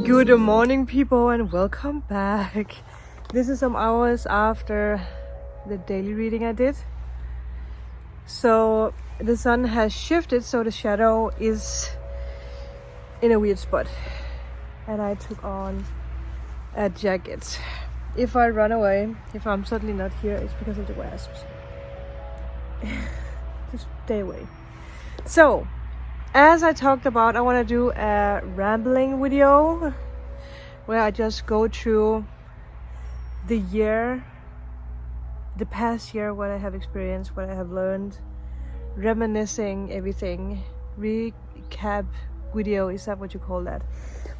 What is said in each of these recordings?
Good morning, people, and welcome back. This is some hours after the daily reading I did. So the sun has shifted, so the shadow is in a weird spot, and I took on a jacket. If I run away, if I'm suddenly not here, it's because of the wasps. Just stay away. So as I talked about, I want to do a rambling video where I just go through the year, the past year, what I have experienced, what I have learned, reminiscing everything. Recap video, is that what you call that?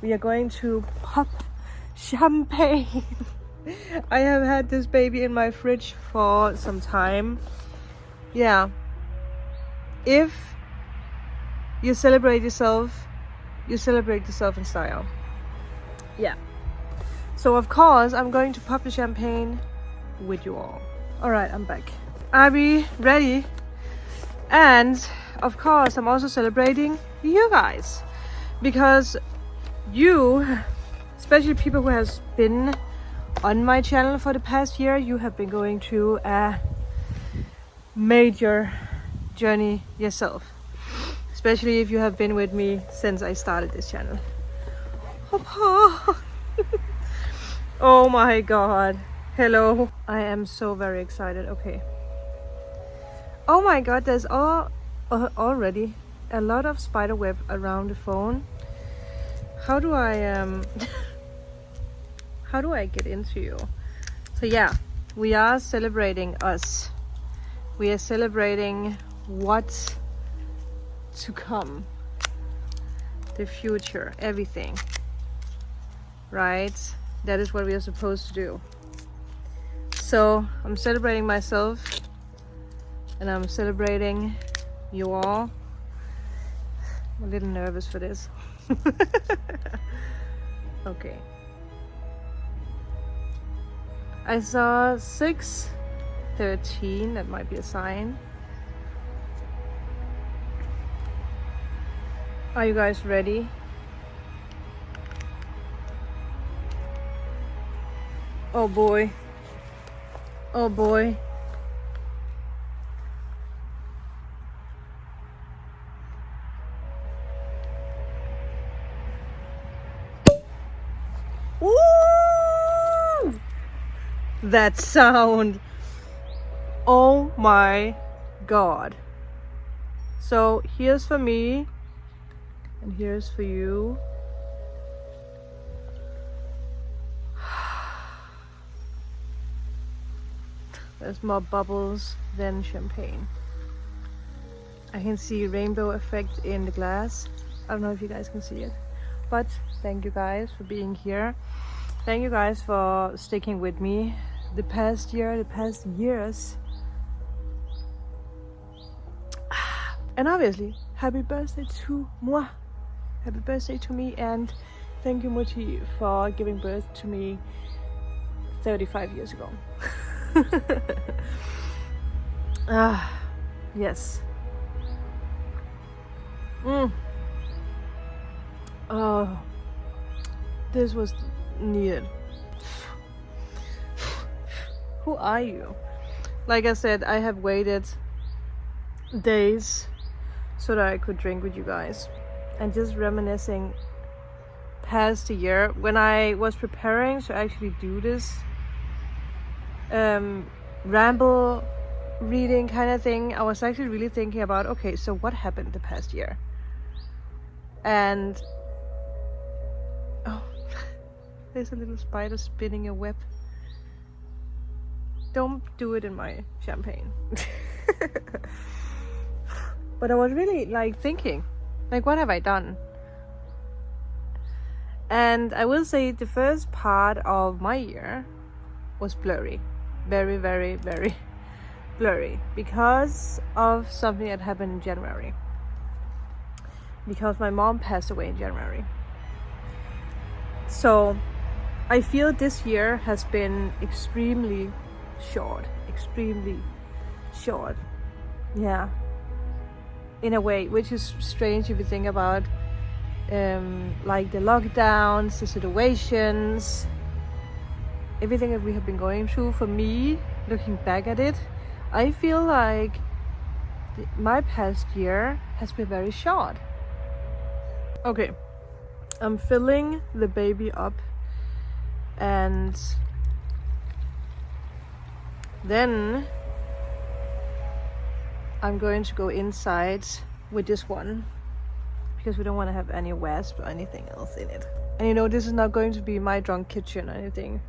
We are going to pop champagne. I have had this baby in my fridge for some time. Yeah. If you celebrate yourself in style. Yeah. So of course I'm going to pop the champagne with you all. Alright, I'm back. Are we ready? And of course I'm also celebrating you guys, because you, especially people who has been on my channel for the past year, you have been going through a major journey yourself. Especially if you have been with me since I started this channel. Oh my god. Hello. I am so very excited. Okay. Oh my god, there's already a lot of spider web around the phone. How do I how do I get into you? So yeah, we are celebrating us. We are celebrating what's to come, the future, everything, right? That is what we are supposed to do. So I'm celebrating myself, and I'm celebrating you all. I'm a little nervous for this. Okay, I saw 613, that might be a sign. Are you guys ready? Oh boy. Oh boy. Woo! That sound. Oh my god. So here's for me. And here's for you. There's more bubbles than champagne. I can see rainbow effect in the glass. I don't know if you guys can see it, but thank you guys for being here. Thank you guys for sticking with me the past year, the past years. And obviously, happy birthday to moi. Happy birthday to me, and thank you, Muti, for giving birth to me 35 years ago. Yes. Oh, this was needed. Who are you? Like I said, I have waited days so that I could drink with you guys. And just reminiscing past a year, when I was preparing to actually do this ramble reading kind of thing, I was actually really thinking about, okay, so what happened the past year? And oh, there's a little spider spinning a web. Don't do it in my champagne. But I was really like thinking, like, what have I done? And I will say the first part of my year was blurry. Very, very, very blurry. Because of something that happened in January. Because my mom passed away in January. So I feel this year has been extremely short. Extremely short. Yeah. In a way, which is strange if you think about like the lockdowns, the situations, everything that we have been going through. For me, looking back at it, I feel like my past year has been very short. Okay, I'm filling the baby up, and then I'm going to go inside with this one because we don't want to have any wasp or anything else in it. And you know, this is not going to be my drunk kitchen or anything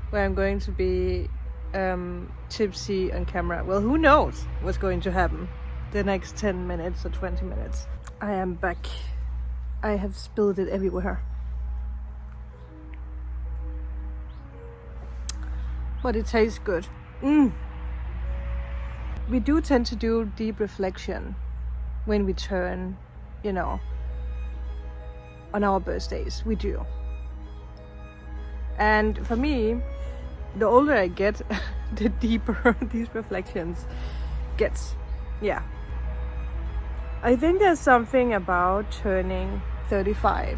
where I'm going to be tipsy on camera. Well, who knows what's going to happen the next 10 minutes or 20 minutes. I am back. I have spilled it everywhere. But it tastes good. We do tend to do deep reflection when we turn, you know, on our birthdays. We do. And for me, the older I get, the deeper these reflections gets. Yeah. I think there's something about turning 35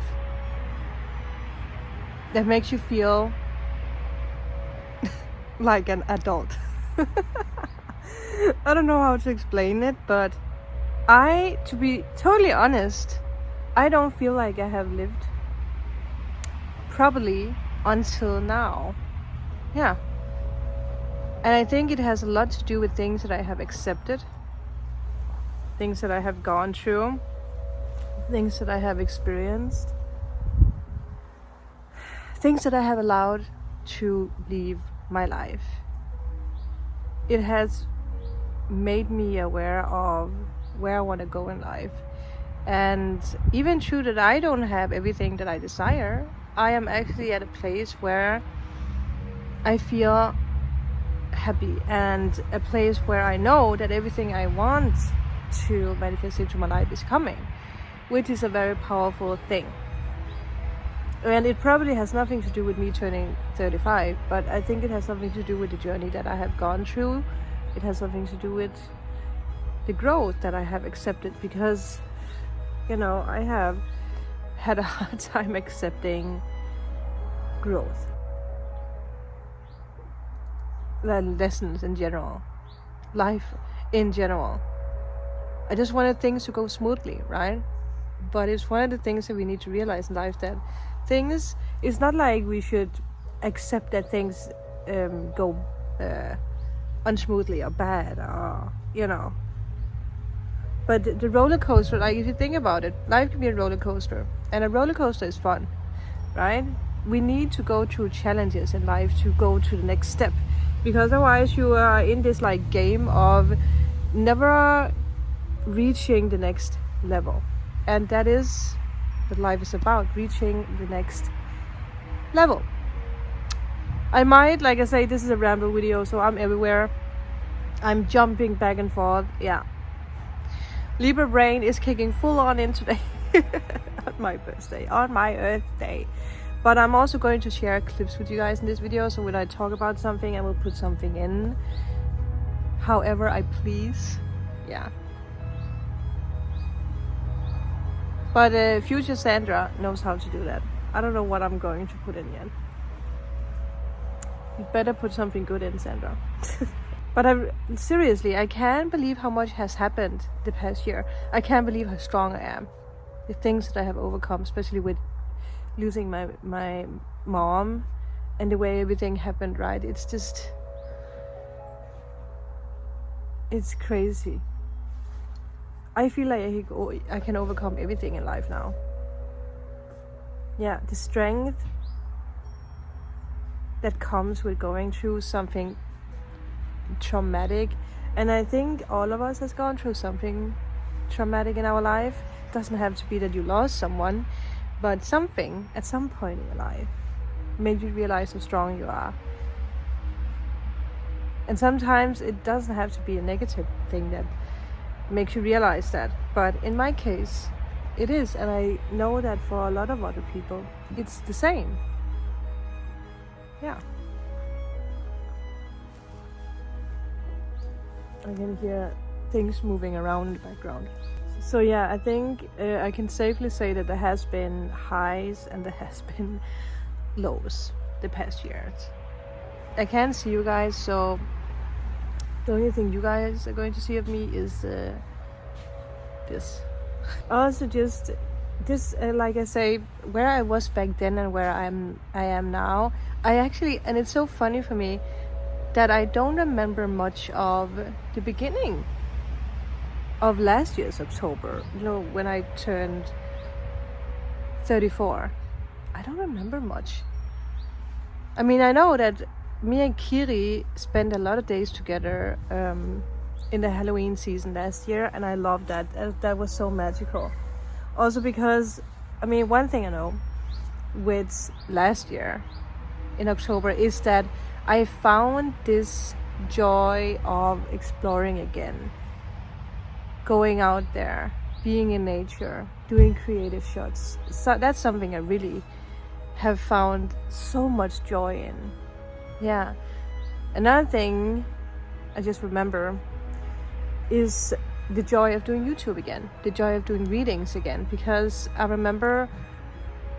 that makes you feel like an adult. I don't know how to explain it, but to be totally honest, I don't feel like I have lived properly until now. Yeah. And I think it has a lot to do with things that I have accepted, things that I have gone through, things that I have experienced, things that I have allowed to leave my life. It has made me aware of where I want to go in life. And even true that I don't have everything that I desire, I am actually at a place where I feel happy, and a place where I know that everything I want to manifest into my life is coming, which is a very powerful thing. And it probably has nothing to do with me turning 35, but I think it has something to do with the journey that I have gone through. It has something to do with the growth that I have accepted, because, you know, I have had a hard time accepting growth and lessons in general, life in general. I just wanted things to go smoothly, right? But it's one of the things that we need to realize in life, that things, it's not like we should accept that things go unsmoothly or bad, or, you know. But the roller coaster, like, if you think about it, life can be a roller coaster, and a roller coaster is fun, right? We need to go through challenges in life to go to the next step, because otherwise you are in this like game of never reaching the next level. And that is what life is about, reaching the next level. I might, like I say, this is a ramble video, so I'm everywhere. I'm jumping back and forth. Yeah. Libra brain is kicking full on in today on my birthday, on my Earth Day. But I'm also going to share clips with you guys in this video, so when I talk about something, I will put something in however I please. Yeah. But future Sandra knows how to do that. I don't know what I'm going to put in yet. You better put something good in, Sandra. But seriously, I can't believe how much has happened the past year. I can't believe how strong I am. The things that I have overcome, especially with losing my mom and the way everything happened, right? It's just, it's crazy. I feel like I can overcome everything in life now. Yeah, the strength that comes with going through something traumatic, and I think all of us has gone through something traumatic in our life. It doesn't have to be that you lost someone, but something at some point in your life made you realize how strong you are. And sometimes it doesn't have to be a negative thing that makes you realize that, but in my case it is, and I know that for a lot of other people it's the same. Yeah. I can hear things moving around in the background. So yeah, I think I can safely say that there has been highs and there has been lows the past years. I can't see you guys, so the only thing you guys are going to see of me is this. Also, just this, like I say, where I was back then and where I am now. I actually, and it's so funny for me that I don't remember much of the beginning of last year's October, you know, when I turned 34. I don't remember much. I mean, I know that me and Kiri spent a lot of days together in the Halloween season last year, and I loved that. That was so magical. Also because, I mean, one thing I know with last year in October is that I found this joy of exploring again. Going out there, being in nature, doing creative shots. So that's something I really have found so much joy in. Yeah. Another thing I just remember is the joy of doing YouTube again, the joy of doing readings again, because I remember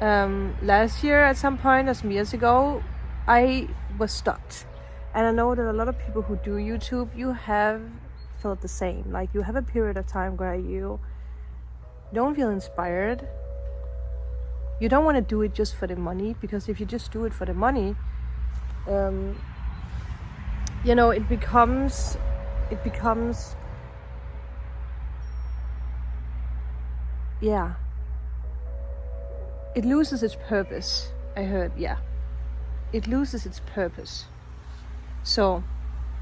last year at some point, or some years ago, I was stuck. And I know that a lot of people who do YouTube, you have felt the same. Like, you have a period of time where you don't feel inspired. You don't want to do it just for the money, because if you just do it for the money, you know, it becomes yeah, it loses its purpose. I heard, yeah, it loses its purpose. So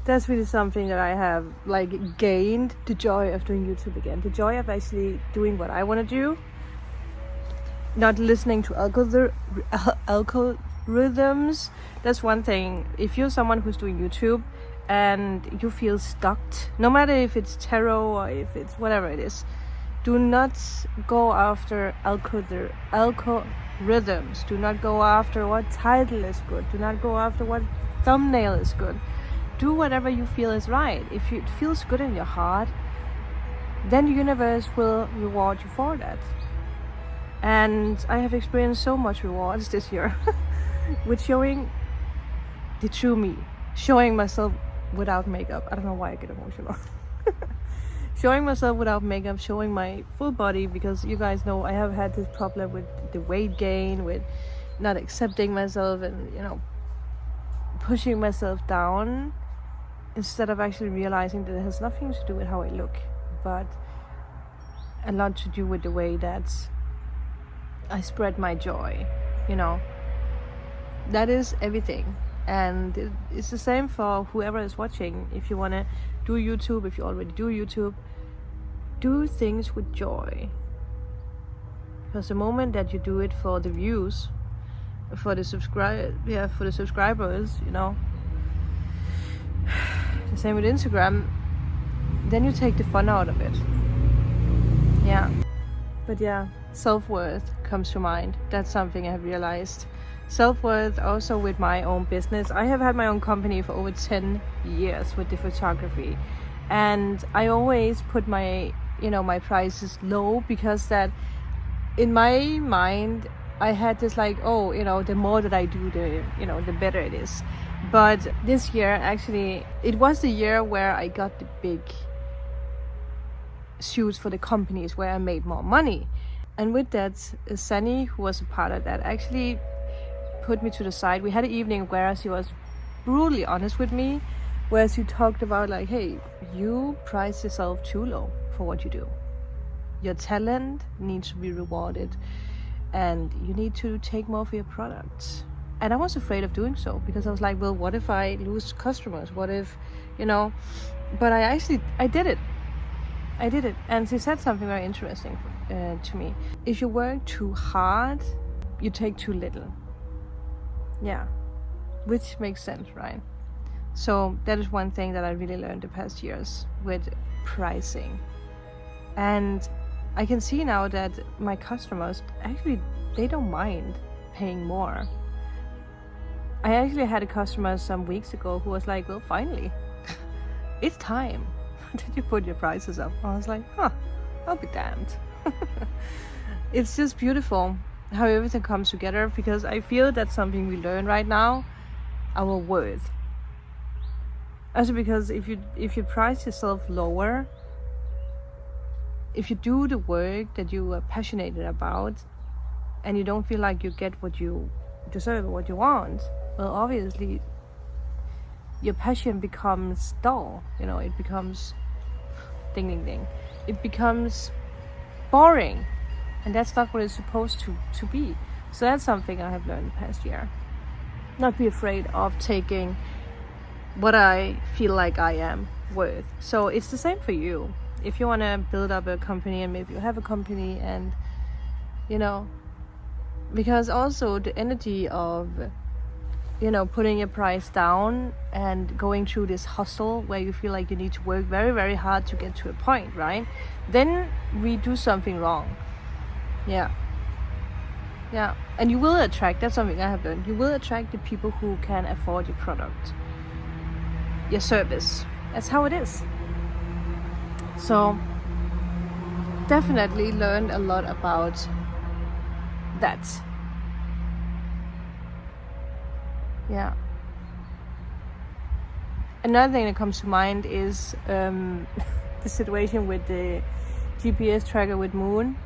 that's really something that I have like gained, the joy of doing YouTube again, the joy of actually doing what I want to do, not listening to algorithms. That's one thing. If you're someone who's doing YouTube and you feel stuck, no matter if it's tarot or if it's whatever it is, do not go after algorithms. Do not go after what title is good. Do not go after what thumbnail is good. Do whatever you feel is right. If it feels good in your heart, then the universe will reward you for that. And I have experienced so much rewards this year with showing the true me, showing myself without makeup. I don't know why I get emotional. Showing myself without makeup, showing my full body, because you guys know I have had this problem with the weight gain, with not accepting myself and, you know, pushing myself down, instead of actually realizing that it has nothing to do with how I look, but a lot to do with the way that I spread my joy, you know. That is everything. And it's the same for whoever is watching. If you want to do YouTube, if you already do YouTube, do things with joy. Because the moment that you do it for the views, for the subscribers, you know, the same with Instagram, then you take the fun out of it. Yeah. But yeah, self-worth comes to mind. That's something I have realized. Self-worth also with my own business. I have had my own company for over 10 years with the photography, and I always put my, you know, my prices low, because that in my mind I had this like, oh, you know, the more that I do, the, you know, the better it is. But this year, actually, it was the year where I got the big shoots for the companies where I made more money. And with that, Sunny, who was a part of that, actually put me to the side. We had an evening where she was brutally honest with me, where she talked about like, hey, you price yourself too low for what you do. Your talent needs to be rewarded, and you need to take more for your products. And I was afraid of doing so, because I was like, well, what if I lose customers? What if, you know? But I did it. And she said something very interesting to me. If you work too hard, you take too little. Yeah, which makes sense, right? So that is one thing that I really learned the past years with pricing. And I can see now that my customers, actually, they don't mind paying more. I actually had a customer some weeks ago who was like, well, finally, it's time that you put your prices up. I was like, huh, I'll be damned. It's just beautiful how everything comes together, because I feel that's something we learn right now, our worth. Also because if you price yourself lower, if you do the work that you are passionate about and you don't feel like you get what you deserve or what you want, well, obviously your passion becomes dull, it becomes ding ding ding, it becomes boring, and that's not what it's supposed to be. So that's something I have learned the past year. Not be afraid of taking what I feel like I am worth. So it's the same for you. If you want to build up a company, and maybe you have a company, and because also the energy of putting your price down and going through this hustle where you feel like you need to work very, very hard to get to a point, right? Then we do something wrong. Yeah. And you will attract, that's something I have learned, you will attract the people who can afford your product, your service. That's how it is. So definitely learned a lot about that. Yeah. Another thing that comes to mind is the situation with the GPS tracker with Moon.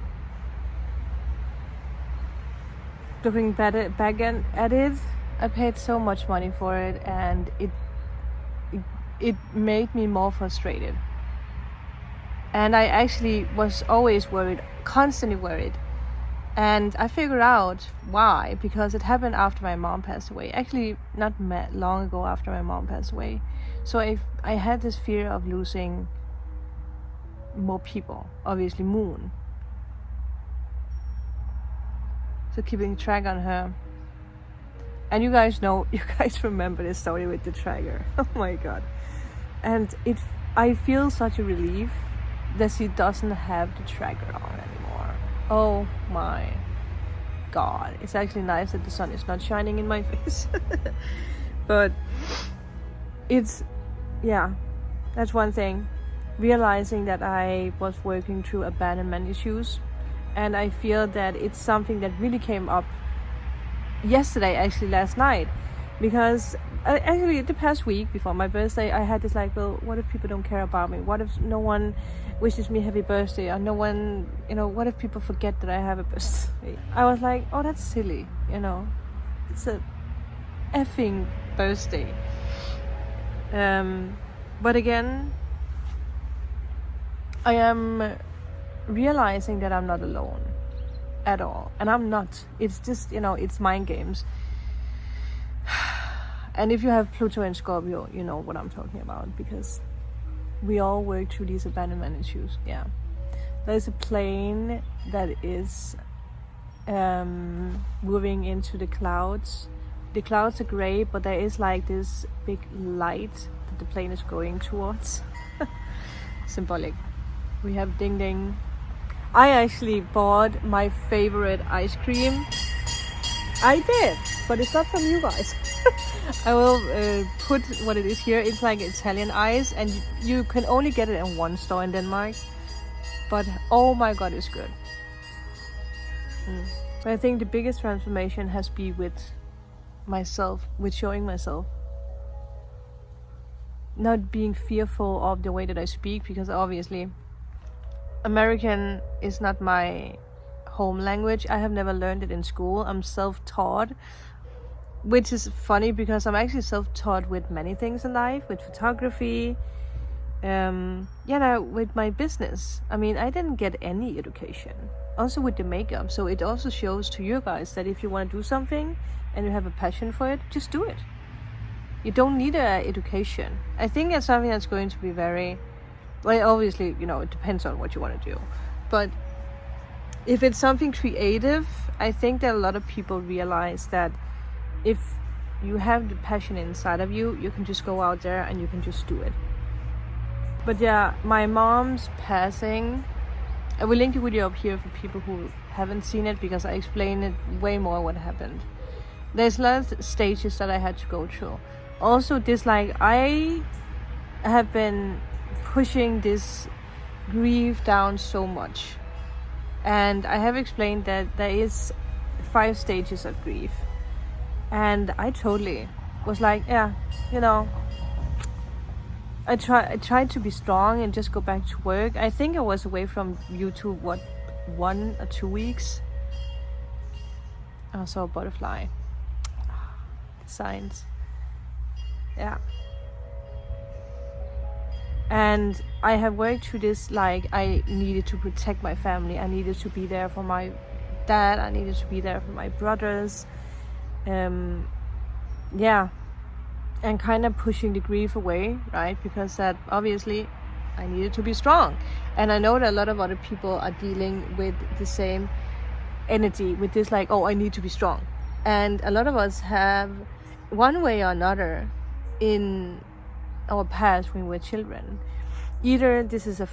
Looking back at it, I paid so much money for it, and it made me more frustrated. And I actually was always worried, constantly worried. And I figured out why, because it happened after my mom passed away. Actually, not long ago after my mom passed away. So I had this fear of losing more people, obviously Moon. So keeping track on her. And you guys remember this story with the tracker. Oh my god. And I feel such a relief that she doesn't have the tracker on anymore. Oh my god. It's actually nice that the sun is not shining in my face. But that's one thing. Realizing that I was working through abandonment issues, and I feel that it's something that really came up yesterday, actually last night, because actually the past week before my birthday I had this like, well, what if people don't care about me? What if no one wishes me happy birthday? Or no one, what if people forget that I have a birthday? I was like, oh, that's silly, it's a effing birthday. But again, I am realizing that I'm not alone at all, and I'm not. It's just, it's mind games. And if you have Pluto and Scorpio, you know what I'm talking about, because we all work through these abandonment issues. Yeah, there's a plane that is moving into the clouds. The clouds are gray, but there is like this big light that the plane is going towards. Symbolic. We have ding ding. I actually bought my favorite ice cream. I did, but it's not from you guys. I will put what it is here. It's like Italian ice, and you can only get it in one store in Denmark. But oh my god, it's good. But I think the biggest transformation has been with myself, with showing myself. Not being fearful of the way that I speak, because obviously American is not my home language. I have never learned it in school. I'm self-taught, which is funny because I'm actually self-taught with many things in life, with photography, with my business. I mean, I didn't get any education. Also with the makeup. So it also shows to you guys that if you want to do something and you have a passion for it, just do it. You don't need an education. I think it's something that's going to be very... Well, obviously, it depends on what you want to do. But if it's something creative, I think that a lot of people realize that if you have the passion inside of you, you can just go out there and you can just do it. But yeah, my mom's passing, I will link the video up here for people who haven't seen it, because I explain it way more what happened. There's a lot of stages that I had to go through. Also, I have been pushing this grieve down so much. And I have explained that there is 5 stages of grief. And I totally was like, yeah, you know, I tried to be strong and just go back to work. I think I was away from YouTube, 1 or 2 weeks. I saw a butterfly. The signs. Yeah. And I have worked through this, like, I needed to protect my family. I needed to be there for my dad. I needed to be there for my brothers. Yeah. And kind of pushing the grief away, right? Because that obviously I needed to be strong. And I know that a lot of other people are dealing with the same energy, with this like, oh, I need to be strong. And a lot of us have, one way or another, in our past when we were children, either this is a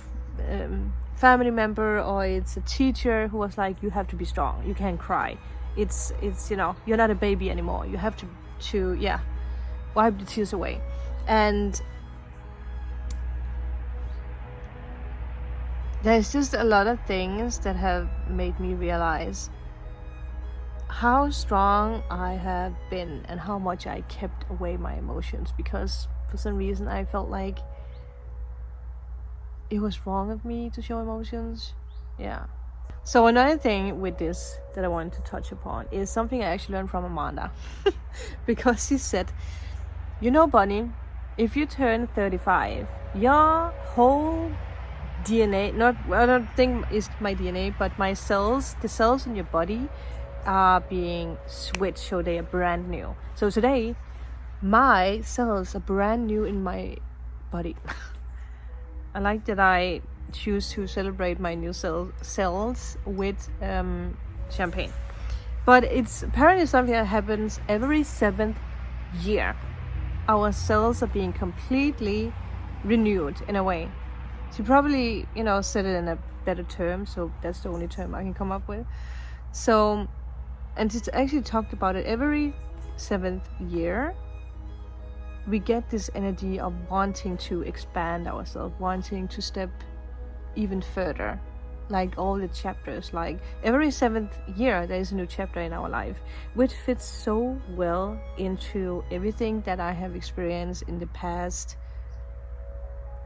family member or it's a teacher who was like, you have to be strong, you can't cry, it's you know, you're not a baby anymore, you have to wipe the tears away. And there's just a lot of things that have made me realize how strong I have been and how much I kept away my emotions, because for some reason I felt like it was wrong of me to show emotions. Yeah. So another thing with this that I wanted to touch upon is something I actually learned from Amanda. Because she said, you know, Bunny, if you turn 35, your whole DNA, I don't think it's my DNA, but my cells, the cells in your body are being switched, so they are brand new. So today, my cells are brand new in my body. I like that I choose to celebrate my new cells with champagne. But it's apparently something that happens every 7th year. Our cells are being completely renewed in a way. She probably, you know, said it in a better term, so that's the only term I can come up with. So, and it's actually talked about it every 7th year. We get this energy of wanting to expand ourselves, wanting to step even further. Like all the chapters, like every 7th year there is a new chapter in our life, which fits so well into everything that I have experienced in the past,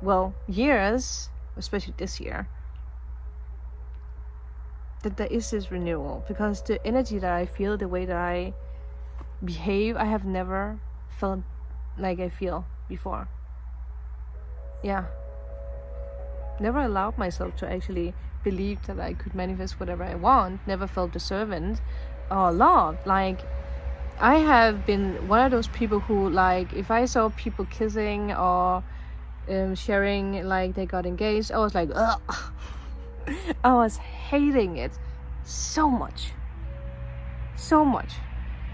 well, years, especially this year. That there is this renewal, because the energy that I feel, the way that I behave, I have never felt like I feel before. Yeah. Never allowed myself to actually believe that I could manifest whatever I want. Never felt deserving or loved. Like, I have been one of those people who, like, if I saw people kissing or sharing like they got engaged, I was like, ugh. I was hating it so much.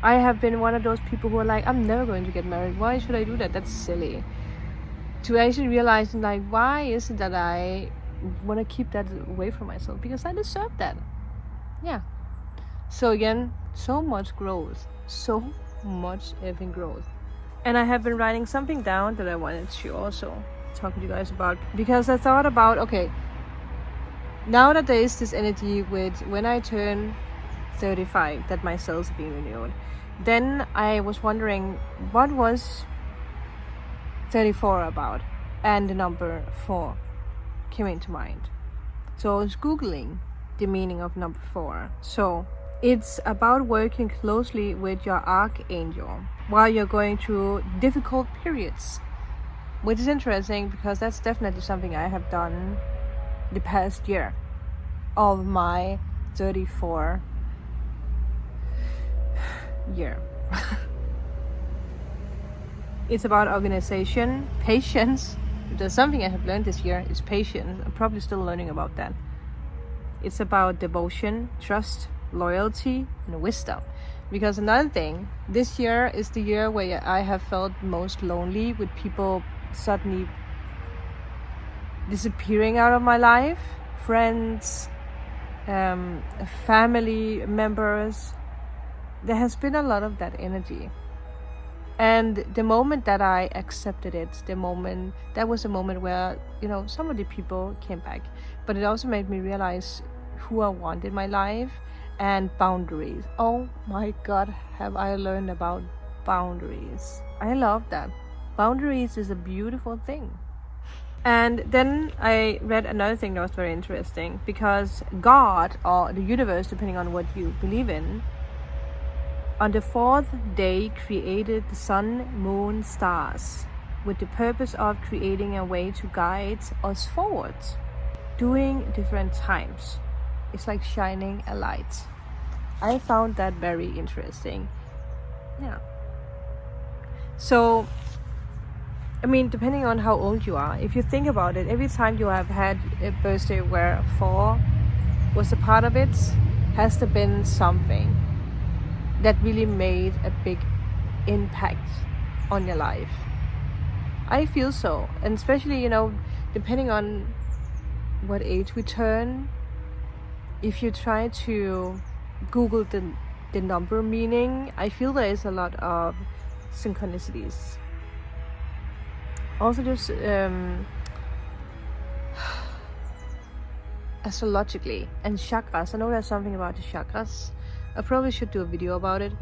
I have been one of those people who are like, I'm never going to get married. Why should I do that? That's silly. To actually realize, like, why is it that I want to keep that away from myself? Because I deserve that. Yeah. So again, so much growth. So much effing growth. And I have been writing something down that I wanted to also talk to you guys about. Because I thought about, okay, now that there is this energy with when I turn 35, that my cells are being renewed, then I was wondering, what was 34 about? And the number 4 came into mind. So I was googling the meaning of number 4. So it's about working closely with your archangel while you're going through difficult periods, which is interesting because that's definitely something I have done the past year of my 34 year. It's about organization, patience. If there's something I have learned this year, is patience. I'm probably still learning about that. It's about devotion, trust, loyalty, and wisdom. Because another thing, this year is the year where I have felt most lonely, with people suddenly disappearing out of my life. Friends, family members. There has been a lot of that energy. And the moment that I accepted it, that was the moment where, some of the people came back. But it also made me realize who I want in my life and boundaries. Oh my God, have I learned about boundaries. I love that. Boundaries is a beautiful thing. And then I read another thing that was very interesting, because God, or the universe, depending on what you believe in, on the fourth day created the sun, moon, stars, with the purpose of creating a way to guide us forward during different times. It's like shining a light. I found that very interesting. Yeah. So, depending on how old you are, if you think about it, every time you have had a birthday where 4 was a part of it, has there been something that really made a big impact on your life? I feel so. And especially, depending on what age we turn, if you try to Google the number meaning, I feel there is a lot of synchronicities. Also just astrologically and chakras. I know there's something about the chakras. I probably should do a video about it.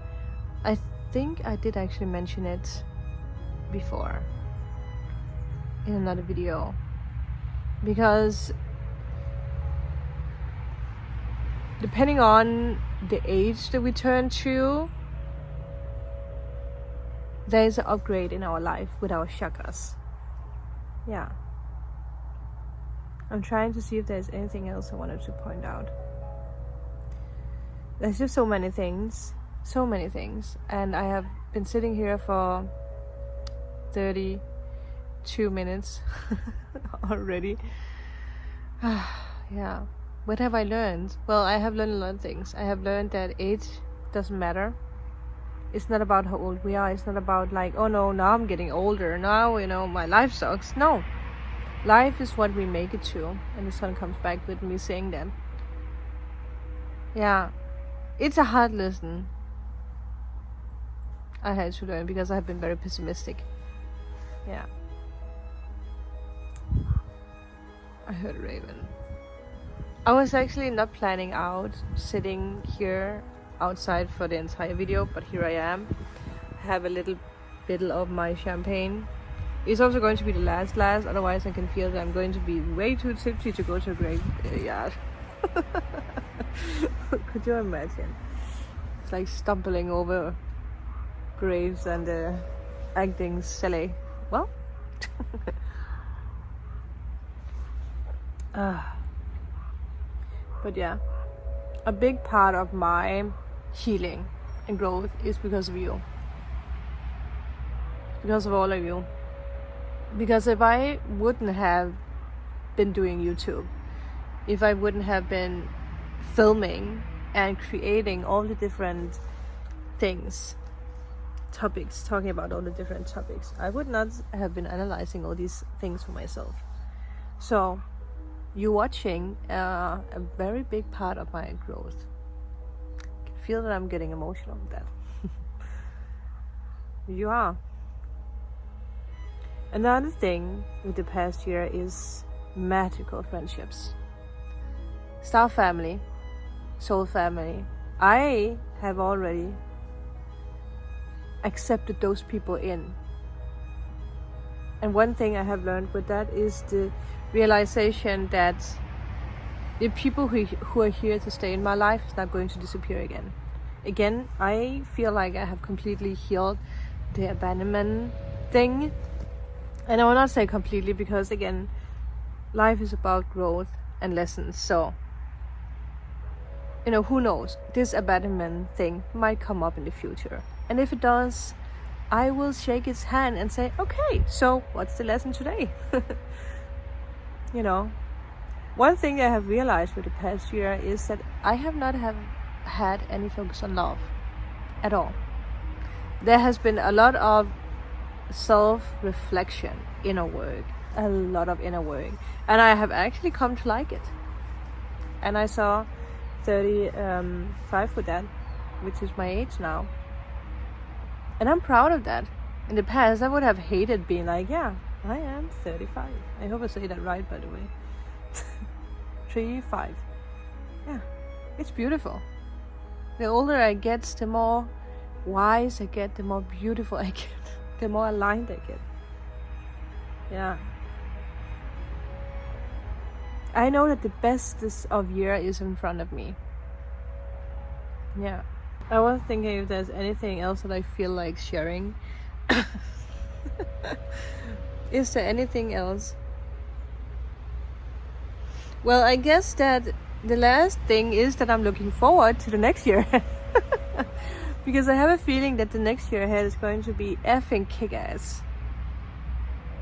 I think I did actually mention it before in another video, because depending on the age that we turn to, there is an upgrade in our life with our chakras. Yeah. I'm trying to see if there's anything else I wanted to point out. There's just so many things. And I have been sitting here for 32 minutes already. Yeah. What have I learned? Well, I have learned a lot of things. I have learned that age doesn't matter. It's not about how old we are. It's not about like, oh no, now I'm getting older. Now, my life sucks. No. Life is what we make it to. And the sun comes back with me saying that. Yeah. It's a hard lesson I had to learn, because I have been very pessimistic. Yeah. I heard a raven. I was actually not planning out sitting here outside for the entire video, but here I am. I have a little bit of my champagne. It's also going to be the last glass, otherwise I can feel that I'm going to be way too tipsy to go to a graveyard. Could you imagine? It's like stumbling over graves and acting silly. Well, but yeah, a big part of my healing and growth is because of you, because of all of you. Because if I wouldn't have been doing YouTube, if I wouldn't have been filming and creating all the different things, topics, talking about all the different topics, I would not have been analyzing all these things for myself. So you watching a very big part of my growth. I can feel that I'm getting emotional with that. You are. Another thing with the past year is magical friendships. Star family, soul family. I have already accepted those people in. And one thing I have learned with that is the realization that the people who are here to stay in my life is not going to disappear again. Again, I feel like I have completely healed the abandonment thing. And I will not say completely, because again, life is about growth and lessons. So, who knows? This abandonment thing might come up in the future. And if it does, I will shake its hand and say, okay, so what's the lesson today? One thing I have realized with the past year is that I have not had any focus on love at all. There has been a lot of self-reflection, inner work, a lot of inner work, and I have actually come to like it. And I saw 35 with that, which is my age now, and I'm proud of that. In the past, I would have hated being like, yeah, I am 35. I hope I say that right, by the way. 3-5. Yeah, it's beautiful. The older I get, the more wise I get, the more beautiful I get, the more aligned I get. Yeah. I know that the best of year is in front of me. Yeah. I was thinking if there's anything else that I feel like sharing. Is there anything else? Well, I guess that the last thing is that I'm looking forward to the next year. Because I have a feeling that the next year ahead is going to be effing kick-ass.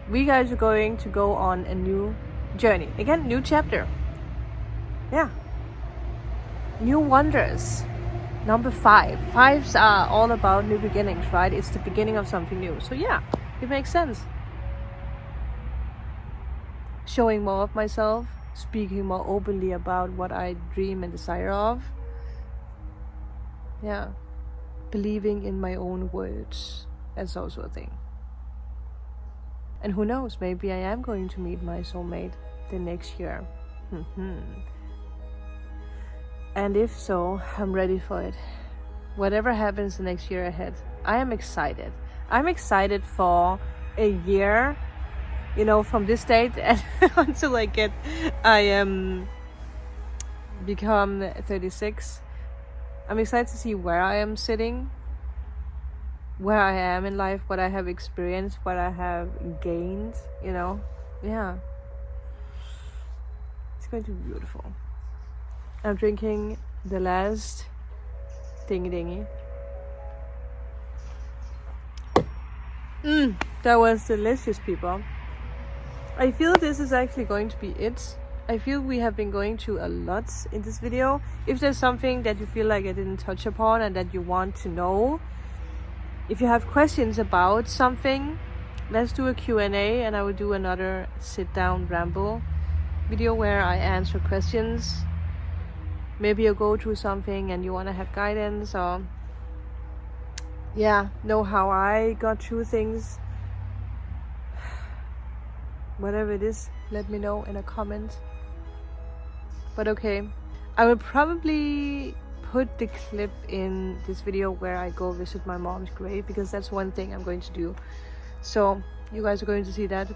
We guys are going to go on a new journey. Again, new chapter. Yeah. New wonders. Number 5. 5s are all about new beginnings, right? It's the beginning of something new. So yeah, it makes sense. Showing more of myself, speaking more openly about what I dream and desire of. Yeah. Believing in my own words. That's also a thing. And who knows, maybe I am going to meet my soulmate the next year. And if so, I'm ready for it. Whatever happens the next year ahead, I am excited. I'm excited for a year, you know, from this date and until I become 36. I'm excited to see where I am sitting, where I am in life, what I have experienced, what I have gained, you know. Yeah. It's going to be beautiful. I'm drinking the last dingy dingy. That was delicious, people. I feel this is actually going to be it. I feel we have been going through a lot in this video. If there's something that you feel like I didn't touch upon and that you want to know, if you have questions about something, let's do a Q&A and I will do another sit down ramble video where I answer questions. Maybe you go through something and you want to have guidance, or yeah, know how I got through things. Whatever it is, let me know in a comment. But okay, I will probably put the clip in this video where I go visit my mom's grave, because that's one thing I'm going to do. So you guys are going to see that.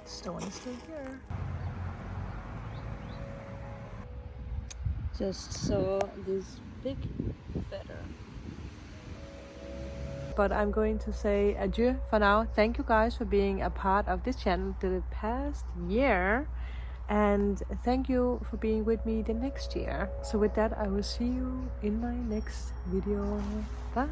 Stone is still here. Just saw this big feather. But I'm going to say adieu for now. Thank you guys for being a part of this channel the past year. And thank you for being with me the next year. So with that, I will see you in my next video. Bye!